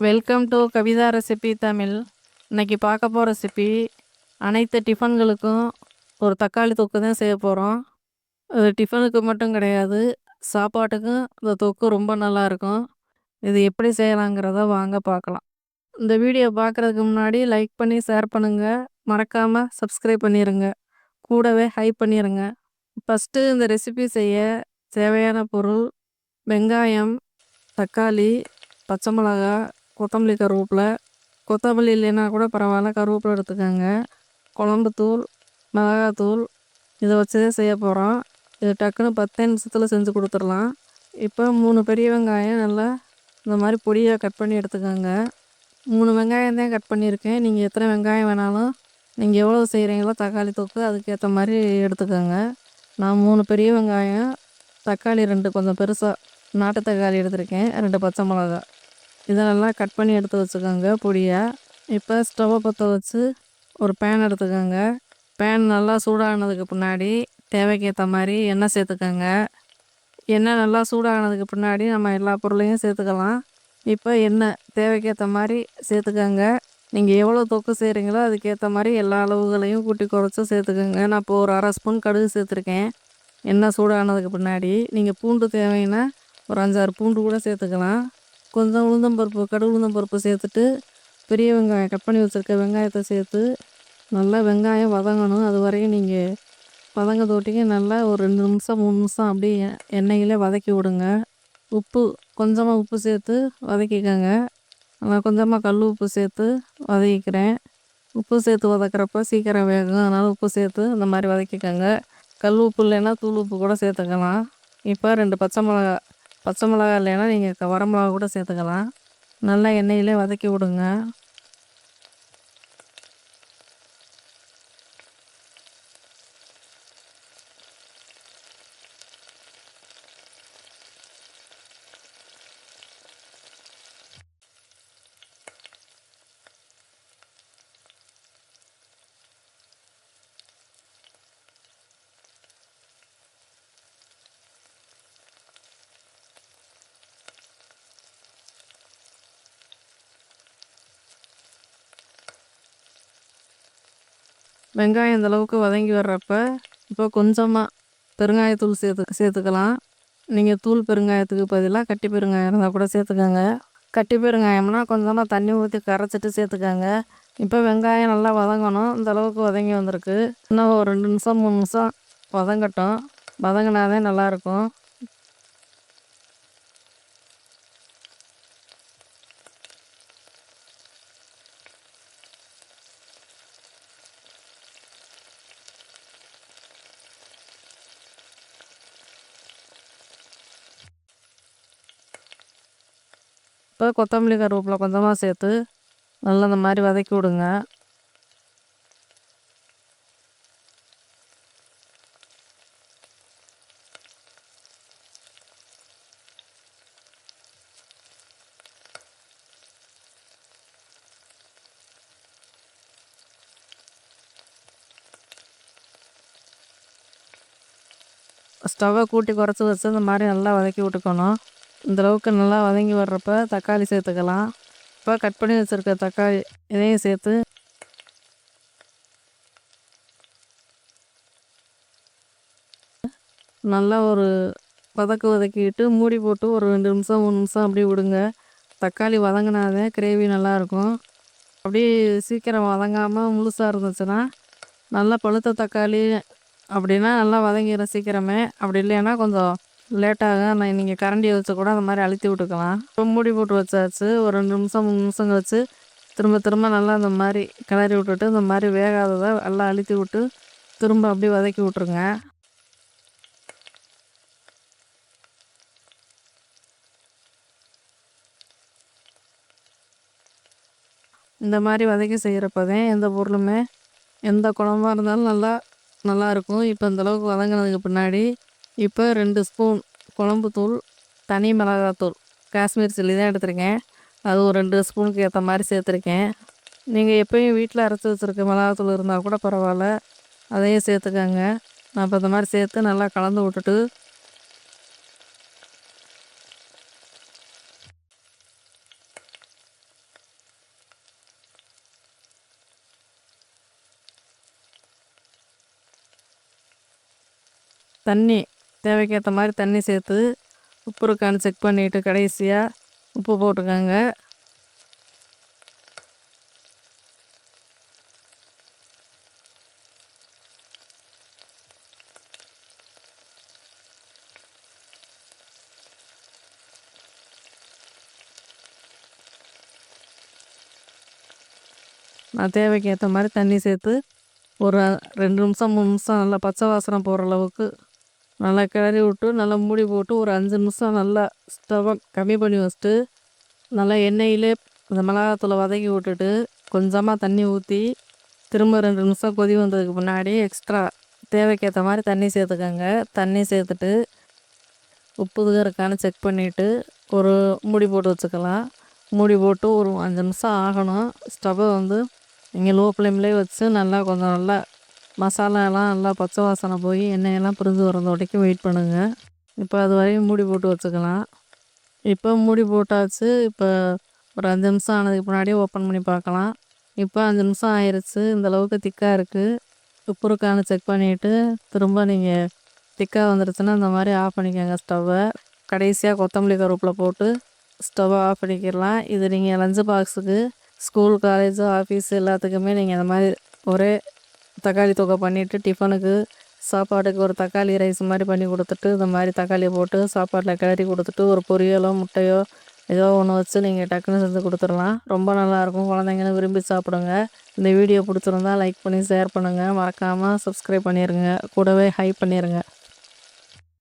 Welcome to Kavitha recipe Tamil. இன்னைக்கு பார்க்க போகிற ரெசிபி அனைத்து டிஃபன்களுக்கும் ஒரு தக்காளி தொக்கு தான் செய்ய போகிறோம். அது டிஃபனுக்கு மட்டும் கிடையாது, சாப்பாட்டுக்கும் இந்த தொக்கு ரொம்ப நல்லாயிருக்கும். இது எப்படி செய்யலாங்கிறத வாங்க பார்க்கலாம். இந்த வீடியோ பார்க்குறதுக்கு முன்னாடி லைக் பண்ணி ஷேர் பண்ணுங்கள், மறக்காமல் சப்ஸ்கிரைப் பண்ணிடுங்க, கூடவே ஹைப் பண்ணிடுங்க. ஃபஸ்ட்டு இந்த ரெசிபி செய்ய தேவையான பொருள்: வெங்காயம், தக்காளி, பச்சை மிளகா, கொத்தமல்லி, கருவேப்பிலை. கொத்தமல்லி இல்லைன்னா கூட பரவாயில்ல, கருவேப்பிலை எடுத்துக்கோங்க. குழம்புத்தூள், மிளகாத்தூள். இதை வச்சு தான் செய்ய போகிறோம். இது டக்குன்னு 10 நிமிஷத்தில் செஞ்சு கொடுத்துடலாம். இப்போ 3 பெரிய வெங்காயம் நல்லா இந்த மாதிரி பொடியாக கட் பண்ணி எடுத்துக்கோங்க. 3 வெங்காயம் தான் கட் பண்ணியிருக்கேன். நீங்கள் எத்தனை வெங்காயம் வேணாலும், நீங்கள் எவ்வளோ செய்கிறீங்களோ தக்காளி தொக்கு அதுக்கேற்ற மாதிரி எடுத்துக்கோங்க. நான் 3 பெரிய வெங்காயம், தக்காளி 2 கொஞ்சம் பெருசாக நாட்டு தக்காளி எடுத்திருக்கேன், 2 பச்சை மிளகா. இதெல்லாம் கட் பண்ணி எடுத்து வச்சுக்கோங்க பொடியாக. இப்போ ஸ்டவ்வை பற்ற வச்சு ஒரு பேன் எடுத்துக்கோங்க. பேன் நல்லா சூடானதுக்கு பின்னாடி தேவைக்கேற்ற மாதிரி எண்ணெய் சேர்த்துக்கோங்க. எண்ணெய் நல்லா சூடானதுக்கு பின்னாடி நம்ம எல்லா பொருளையும் சேர்த்துக்கலாம். இப்போ எண்ணெய் தேவைக்கேற்ற மாதிரி சேர்த்துக்கோங்க. நீங்கள் எவ்வளோ தொக்கு செய்கிறீங்களோ அதுக்கேற்ற மாதிரி எல்லா அளவுகளையும் கூட்டி குறைச்சி சேர்த்துக்கோங்க. நான் இப்போ ஒரு 1/2 ஸ்பூன் கடுகு சேர்த்துருக்கேன். எண்ணெய் சூடானதுக்கு பின்னாடி நீங்கள் பூண்டு தேவைன்னா ஒரு 5-6 பூண்டு கூட சேர்த்துக்கலாம். கொஞ்சம் உளுந்தம்பருப்பு, கடுகு உளுந்தம்பருப்பு சேர்த்துட்டு பெரிய வெங்காயம் கட் பண்ணி வச்சுருக்க வெங்காயத்தை சேர்த்து நல்லா வெங்காயம் வதங்கணும். அது வரையும் நீங்கள் வதங்க தொட்டிங்க நல்லா ஒரு 2 நிமிஷம் 3 நிமிஷம் அப்படியே எண்ணெயிலே வதக்கி விடுங்க. உப்பு கொஞ்சமாக உப்பு சேர்த்து வதக்கிக்கோங்க. நான் கொஞ்சமாக கல் உப்பு சேர்த்து வதக்கிக்கிறேன். உப்பு சேர்த்து வதக்கிறப்ப சீக்கிரம் வேகும், அதனால் உப்பு சேர்த்து இந்த மாதிரி வதக்கிக்கோங்க. கல் உப்பு இல்லைன்னா தூள் உப்பு கூட சேர்த்துக்கலாம். இப்போ 2 பச்சை மிளகா இல்லைன்னா நீங்கள் வரமிளகா கூட சேர்த்துக்கலாம். நல்லா எண்ணெயிலே வதக்கி விடுங்க. வெங்காயம் இந்தளவுக்கு வதங்கி வர்றப்ப இப்போ கொஞ்சமாக பெருங்காயத்தூள் சேர்த்துக்கலாம். நீங்கள் தூள் பெருங்காயத்துக்கு பதிலாக கட்டி பெருங்காயம் இருந்தால் கூட சேர்த்துக்கோங்க. கட்டி பெருங்காயம்னா கொஞ்சமாக தண்ணி ஊற்றி கரைச்சிட்டு சேர்த்துக்கோங்க. இப்போ வெங்காயம் நல்லா வதங்கணும். இந்தளவுக்கு வதங்கி வந்திருக்கு. இன்னும் ஒரு 2 நிமிஷம் 3 நிமிஷம் வதங்கட்டும். வதங்கினாதான் நல்லாயிருக்கும். இப்போ கொத்தமல்லி, கருவேப்பிலை கொஞ்சமாக சேர்த்து நல்லா இந்த மாதிரி வதக்கி விடுங்க. ஸ்டவ்வை கூட்டி குறைச்சி வச்சு இந்த மாதிரி நல்லா வதக்கி விட்டுக்கணும். இந்தளவுக்கு நல்லா வதங்கி வர்றப்ப தக்காளி சேர்த்துக்கலாம். இப்போ கட் பண்ணி வச்சுருக்க தக்காளி இதையும் சேர்த்து நல்லா ஒரு வதக்கிட்டு மூடி போட்டு ஒரு 2 நிமிஷம் 3 நிமிஷம் அப்படியே விடுங்க. தக்காளி வதங்கினாதான் கிரேவி நல்லாயிருக்கும். அப்படியே சீக்கிரம் வதங்காமல் முழுசாக இருந்துச்சுன்னா, நல்லா பழுத்த தக்காளி அப்படின்னா நல்லா வதங்கிடும் சீக்கிரமே. அப்படி இல்லைன்னா கொஞ்சம் லேட்டாகும். நீங்கள் கரண்டியை வச்சு கூட அந்த மாதிரி அழுத்தி விட்டுக்கலாம். இப்போ மூடி போட்டு வச்சாச்சு. ஒரு 2 நிமிஷம் 3 நிமிஷம் கழிச்சு திரும்ப நல்லா இந்த மாதிரி கிளறி விட்டுட்டு இந்த மாதிரி வேகாததை நல்லா அழுத்தி விட்டு திரும்ப அப்படியே வதக்கி விட்ருங்க. இந்த மாதிரி வதக்கி செய்கிறப்பதான் எந்த பொருளுமே எந்த குழம்பா இருந்தாலும் நல்லாயிருக்கும். இப்போ இந்தளவுக்கு வதங்கினதுக்கு பின்னாடி இப்போ 2 ஸ்பூன் குழம்புத்தூள், தனி மிளகாத்தூள், காஷ்மீர் சில்லி தான் எடுத்திருக்கேன். அது ஒரு 2 ஸ்பூனுக்கு ஏற்ற மாதிரி சேர்த்துருக்கேன். நீங்கள் எப்போயும் வீட்டில் அரைச்சி வச்சுருக்க மிளகாத்தூள் இருந்தால் கூட பரவாயில்ல, அதையும் சேர்த்துக்கோங்க. நான் இப்போ இந்த மாதிரி சேர்த்து நல்லா கலந்து விட்டுட்டு தண்ணி தேவைக்கேற்ற மாதிரி தண்ணி சேர்த்து உப்பு இருக்கான்னு செக் பண்ணிவிட்டு கடைசியாக உப்பு போட்டுக்கோங்க. நான் தேவைக்கு ஏற்ற மாதிரி தண்ணி சேர்த்து ஒரு 2 நிமிஷம் 3 நிமிஷம் நல்லா பச்சை வாசனை போகிற அளவுக்கு நல்லா கிளறி விட்டு நல்லா மூடி போட்டு ஒரு 5 நிமிஷம் நல்லா ஸ்டவ்வை கம்மி பண்ணி வச்சுட்டு நல்லா எண்ணெயிலே இந்த மிளகாத்தூளை வதக்கி விட்டுட்டு கொஞ்சமாக தண்ணி ஊற்றி திரும்ப 2 நிமிஷம் கொதி வந்ததுக்கு முன்னாடி எக்ஸ்ட்ரா தேவைக்கேற்ற மாதிரி தண்ணி சேர்த்துக்கோங்க. தண்ணி சேர்த்துட்டு உப்பு இருக்கான்னு செக் பண்ணிவிட்டு ஒரு மூடி போட்டு வச்சுக்கலாம். மூடி போட்டு ஒரு 5 நிமிஷம் ஆகணும். ஸ்டவ்வை நீங்கள் லோ ஃப்ளேம்லேயே வச்சு நல்லா கொஞ்சம் நல்லா மசாலாலாம் நல்லா பச்சை வாசனை போய் எண்ணெயெல்லாம் பிரிஞ்சு வரது வரைக்கும் வெயிட் பண்ணுங்கள். இப்போ அது வரையும் மூடி போட்டு வச்சுக்கலாம். இப்போ மூடி போட்டாச்சு. இப்போ ஒரு 5 நிமிஷம் ஆனதுக்கு முன்னாடியே ஓப்பன் பண்ணி பார்க்கலாம். இப்போ 5 நிமிஷம் ஆயிடுச்சு. இந்தளவுக்கு திக்காக இருக்குது. உப்பு இருக்கான்னு செக் பண்ணிவிட்டு திரும்ப நீங்கள் திக்காக வந்துடுச்சுன்னா இந்த மாதிரி ஆஃப் பண்ணிக்கோங்க ஸ்டவ்வை. கடைசியாக கொத்தமல்லி கருவேப்பிலை போட்டு ஸ்டவ்வை ஆஃப் பண்ணிக்கிடலாம். இது நீங்கள் லஞ்சு பாக்ஸுக்கு ஸ்கூல் காலேஜு ஆஃபீஸ் எல்லாத்துக்குமே நீங்கள் இந்த மாதிரி ஒரே தக்காளி தொகை பண்ணிவிட்டு டிஃபனுக்கு சாப்பாட்டுக்கு ஒரு தக்காளி ரைஸ் மாதிரி பண்ணி கொடுத்துட்டு இந்த மாதிரி தக்காளியை போட்டு சாப்பாட்டில் கிளறி கொடுத்துட்டு ஒரு பொரியலோ முட்டையோ ஏதோ ஒன்று வச்சு நீங்கள் டக்குன்னு செஞ்சு கொடுத்துடலாம். ரொம்ப நல்லாயிருக்கும். குழந்தைங்களும் விரும்பி சாப்பிடுங்க. இந்த வீடியோ பிடிச்சிருந்தா லைக் பண்ணி ஷேர் பண்ணுங்கள். மறக்காமல் சப்ஸ்கிரைப் பண்ணிடுங்க. கூடவே ஹைப் பண்ணிடுங்க.